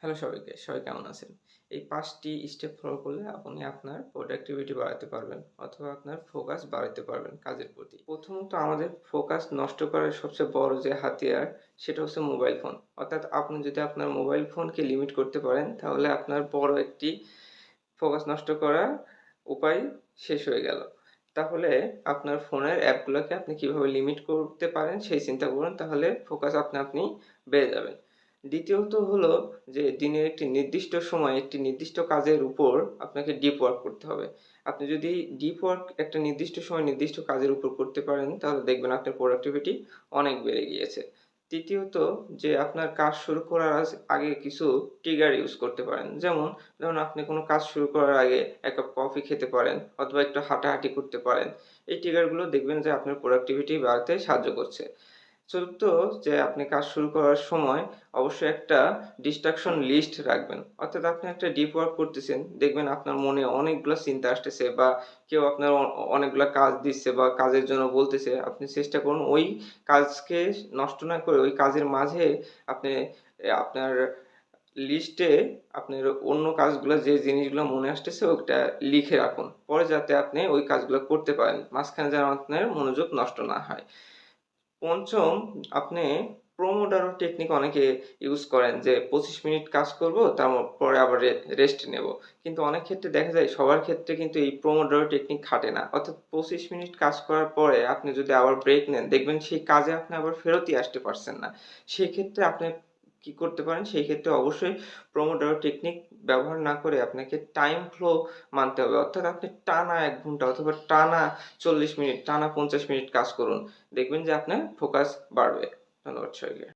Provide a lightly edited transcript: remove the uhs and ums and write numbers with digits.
Hello সবাইকে, সবাই কেমন আছেন? এই ৫ টি স্টেপ ফলো করলে আপনি আপনার প্রোডাক্টিভিটি বাড়াতে পারবেন অথবা আপনার ফোকাস বাড়াতে পারবেন কাজের প্রতি। প্রথমত আমাদের ফোকাস নষ্ট করার সবচেয়ে বড় যে হাতিয়ার সেটা হচ্ছে মোবাইল ফোন। অর্থাৎ আপনি যদি আপনার মোবাইল ফোনকে লিমিট করতে পারেন তাহলে আপনার বড় একটি ফোকাস নষ্ট করার উপায় শেষ হয়ে গেল। তাহলে আপনার ফোনের অ্যাপগুলোকে আপনি কিভাবে লিমিট করতে পারেন সেই চিন্তা করুন, তাহলে ফোকাস আপনি বেড়ে যাবে। দ্বিতীয়ত হলো যে দিনের একটি নির্দিষ্ট সময়ে একটি নির্দিষ্ট কাজের উপর আপনাকে ডিপ ওয়ার্ক করতে হবে। আপনি যদি ডিপ ওয়ার্ক একটা নির্দিষ্ট সময় নির্দিষ্ট কাজের উপর করতে পারেন তাহলে দেখবেন আপনার প্রোডাক্টিভিটি অনেক বেড়ে গিয়েছে। তৃতীয়ত যে আপনার কাজ শুরু করার আগে কিছু ট্রিগার ইউজ করতে পারেন। ধরুন আপনি কোনো কাজ শুরু করার আগে ১ কাপ কফি খেতে পারেন অথবা একটু হাঁটাহাঁটি করতে পারেন। এই ট্রিগার গুলো দেখবেন যে আপনার প্রোডাক্টিভিটি বাড়াতে সাহায্য করছে। চতুর্থ, যে আপনি কাজ শুরু করার সময় অবশ্যই একটা ডিস্ট্রাকশন লিস্ট রাখবেন। অর্থাৎ আপনি একটা ডিপ ওয়ার্ক করতেছেন, দেখবেন আপনার মনে অনেকগুলা চিন্তা আসতেছে বা কেউ আপনার অনেকগুলা কাজ দিচ্ছে বা কাজের জন্য বলতেছে। আপনি চেষ্টা করুন ওই কাজকে নষ্ট না করে ওই কাজের মাঝে আপনি আপনার লিস্টে আপনার অন্য কাজগুলা যে জিনিসগুলা মনে আসতেছে ওটা লিখে রাখুন। পরে যাতে আপনি ওই কাজগুলা করতে পারেন। মাঝখানে যেন আপনার মনোযোগ নষ্ট না হয়। পঞ্চম, আপনি পোমোডোরো টেকনিক অনেকে ইউজ করেন যে ২৫ মিনিট কাজ করব পরে আবার রেস্ট নেব। কিন্তু অনেক ক্ষেত্রে দেখা যায় সবার ক্ষেত্রে কিন্তু এই পোমোডোরো টেকনিক খাটে না। অর্থাৎ ২৫ মিনিট কাজ করার পরে আপনি যদি আবার ব্রেক নেন, দেখবেন সেই কাজে আপনি আবার ফেরতই আসতে পারছেন না। সেক্ষেত্রে আপনি কি করতে পারেন? সেই ক্ষেত্রে অবশ্যই পোমোডোরো টেকনিক ব্যবহার না করে আপনাকে টাইম ফ্লো মানতে হবে। অর্থাৎ আপনি টানা ১ ঘন্টা অথবা টানা ৪০ মিনিট, টানা ৫০ মিনিট কাজ করুন। দেখবেন যে আপনার ফোকাস বাড়বে। ধন্যবাদ সবাইকে।